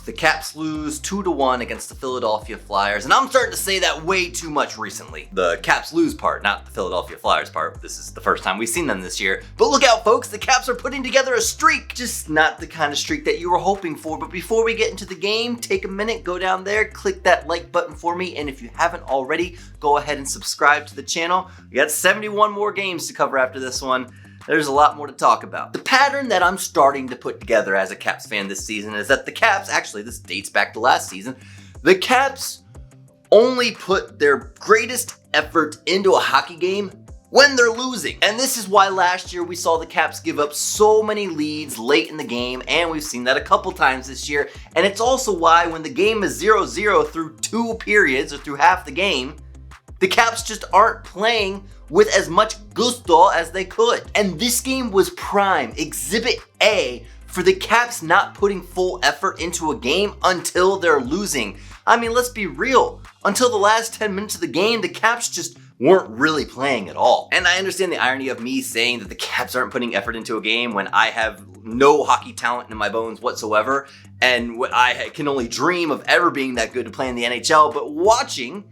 The Caps lose 2-1 against the Philadelphia Flyers, and I'm starting to say that way too much recently. The Caps lose part, not the Philadelphia Flyers part. This is the first time we've seen them this year. But look out, folks, the Caps are putting together a streak. Just not the kind of streak that you were hoping for. But before we get into the game, take a minute, go down there, click that like button for me, and if you haven't already, go ahead and subscribe to the channel. We got 71 more games to cover after this one. There's a lot more to talk about. The pattern that I'm starting to put together as a Caps fan this season is that the Caps, actually this dates back to last season, the Caps only put their greatest effort into a hockey game when they're losing. And this is why last year we saw the Caps give up so many leads late in the game, and we've seen that a couple times this year. And it's also why when the game is 0-0 through 2 periods or through half the game, the Caps just aren't playing with as much gusto as they could. And this game was prime, exhibit A, for the Caps not putting full effort into a game until they're losing. I mean, let's be real. Until the last 10 minutes of the game, the Caps just weren't really playing at all. And I understand the irony of me saying that the Caps aren't putting effort into a game when I have no hockey talent in my bones whatsoever, and I can only dream of ever being that good to play in the NHL, but watching,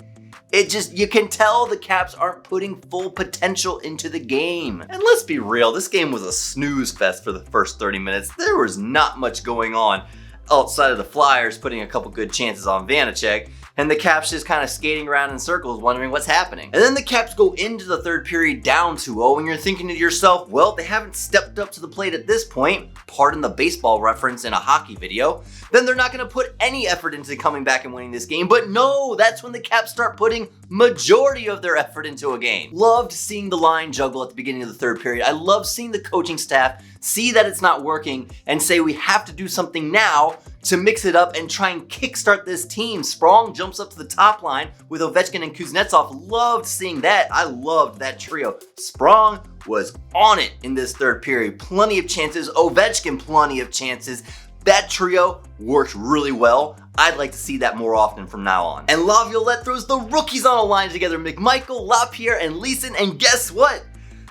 you can tell the Caps aren't putting full potential into the game. And let's be real, this game was a snooze fest for the first 30 minutes. There was not much going on outside of the Flyers putting a couple good chances on Vanacek, and the Caps just kind of skating around in circles wondering what's happening. And then the Caps go into the third period down 2-0, and you're thinking to yourself, well, they haven't stepped up to the plate at this point, pardon the baseball reference in a hockey video, then they're not going to put any effort into coming back and winning this game. But no, that's when the Caps start putting majority of their effort into a game. Loved seeing the line juggle at the beginning of the third period. I love seeing the coaching staff see that it's not working and say we have to do something now to mix it up and try and kickstart this team. Sprong jumps up to the top line with Ovechkin and Kuznetsov. Loved seeing that. I loved that trio. Sprong was on it in this third period. Plenty of chances. Ovechkin, plenty of chances. That trio worked really well. I'd like to see that more often from now on. And Laviolette throws the rookies on a line together. McMichael, LaPierre, and Leeson. And guess what?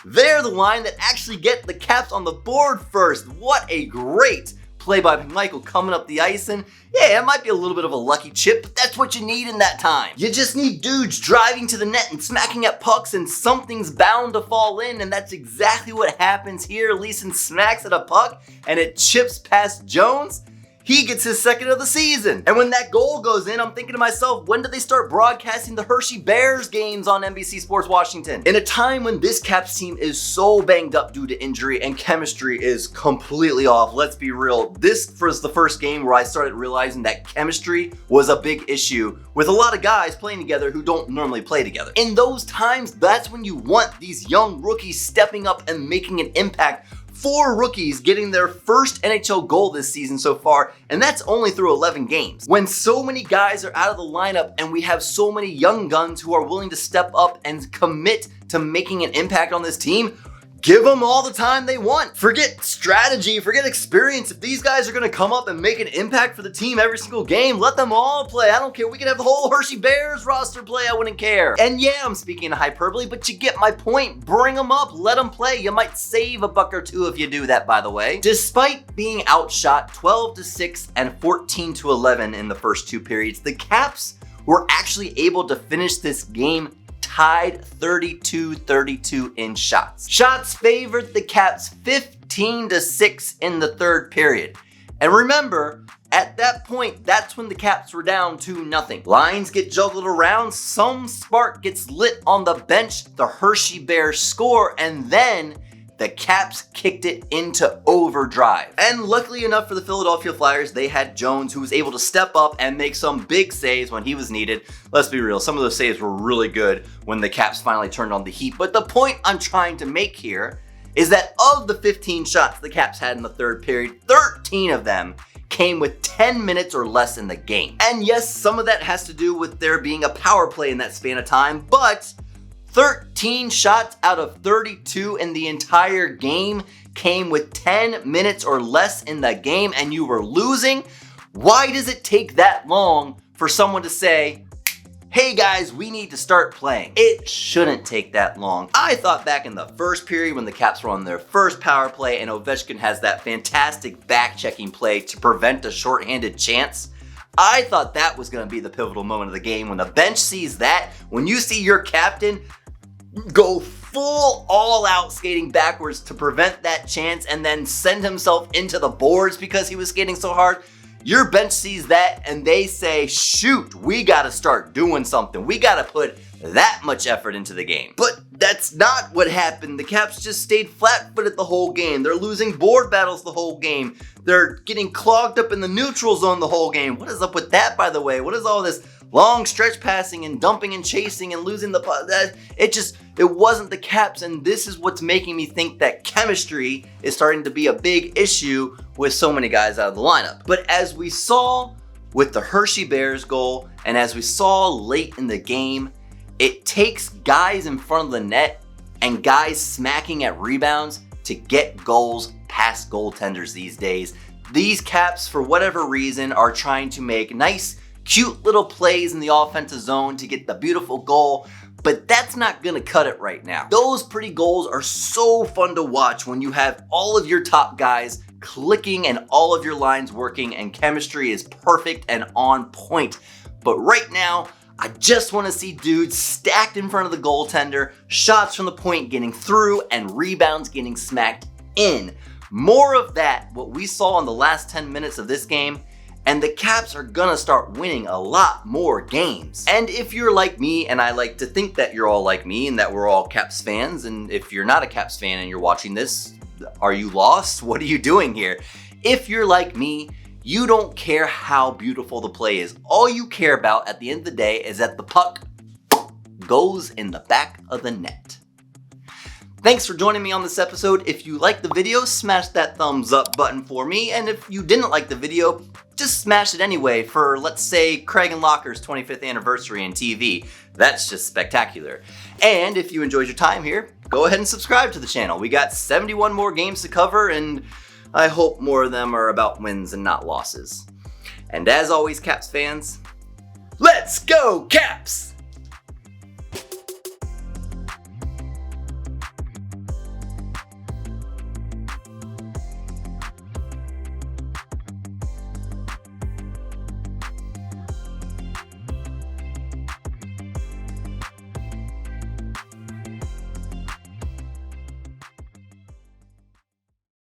They're the line that actually get the Caps on the board first. What a great play by McMichael coming up the ice, and yeah, it might be a little bit of a lucky chip, but that's what you need in that time. You just need dudes driving to the net and smacking at pucks, and something's bound to fall in, and that's exactly what happens here. Leeson smacks at a puck, and it chips past Jones. He gets his second of the season. And when that goal goes in, I'm thinking to myself, when do they start broadcasting the Hershey Bears games on NBC Sports Washington? In a time when this Caps team is so banged up due to injury and chemistry is completely off, let's be real, this was the first game where I started realizing that chemistry was a big issue with a lot of guys playing together who don't normally play together. In those times, that's when you want these young rookies stepping up and making an impact. 4 rookies getting their first NHL goal this season so far, and that's only through 11 games. When so many guys are out of the lineup and we have so many young guns who are willing to step up and commit to making an impact on this team, give them all the time they want. Forget strategy, forget experience. If these guys are going to come up and make an impact for the team every single game, let them all play. I don't care. We could have the whole Hershey Bears roster play. I wouldn't care. And yeah, I'm speaking in hyperbole, but you get my point. Bring them up. Let them play. You might save a buck or two if you do that, by the way. Despite being outshot 12-6 and 14-11 in the first 2 periods, the Caps were actually able to finish this game tied 32-32 in shots. Shots favored the Caps 15-6 in the third period. And remember, at that point, that's when the Caps were down 2-0. Lines get juggled around, some spark gets lit on the bench, the Hershey Bears score, and then the Caps kicked it into overdrive. And luckily enough for the Philadelphia Flyers, they had Jones, who was able to step up and make some big saves when he was needed. Let's be real, some of those saves were really good when the Caps finally turned on the heat. But the point I'm trying to make here is that of the 15 shots the Caps had in the third period, 13 of them came with 10 minutes or less in the game. And yes, some of that has to do with there being a power play in that span of time, but 13 shots out of 32 in the entire game came with 10 minutes or less in the game, and you were losing. Why does it take that long for someone to say, hey guys, we need to start playing? It shouldn't take that long. I thought back in the first period when the Caps were on their first power play and Ovechkin has that fantastic back-checking play to prevent a shorthanded chance. I thought that was going to be the pivotal moment of the game, when the bench sees that, when you see your captain go full all-out skating backwards to prevent that chance and then send himself into the boards because he was skating so hard. Your bench sees that and they say, shoot, we gotta start doing something. We gotta put that much effort into the game. But that's not what happened. The Caps just stayed flat-footed the whole game. They're losing board battles the whole game. They're getting clogged up in the neutral zone the whole game. What is up with that, by the way? What is all this long stretch passing and dumping and chasing and losing the puck? It wasn't the Caps, and this is what's making me think that chemistry is starting to be a big issue with so many guys out of the lineup. But as we saw with the Hershey Bears goal, and as we saw late in the game, it takes guys in front of the net and guys smacking at rebounds to get goals past goaltenders these days. These Caps, for whatever reason, are trying to make nice, cute little plays in the offensive zone to get the beautiful goal, but that's not gonna cut it right now. Those pretty goals are so fun to watch when you have all of your top guys clicking and all of your lines working and chemistry is perfect and on point. But right now, I just want to see dudes stacked in front of the goaltender, shots from the point getting through, and rebounds getting smacked in. More of that, what we saw in the last 10 minutes of this game, and the Caps are gonna start winning a lot more games. And if you're like me, and I like to think that you're all like me and that we're all Caps fans, and if you're not a Caps fan and you're watching this, are you lost? What are you doing here? If you're like me, you don't care how beautiful the play is. All you care about at the end of the day is that the puck goes in the back of the net. Thanks for joining me on this episode. If you liked the video, smash that thumbs up button for me. And if you didn't like the video, just smash it anyway for, let's say, Craig and Locker's 25th anniversary in TV. That's just spectacular. And if you enjoyed your time here, go ahead and subscribe to the channel. We got 71 more games to cover, and I hope more of them are about wins and not losses. And as always, Caps fans, let's go Caps!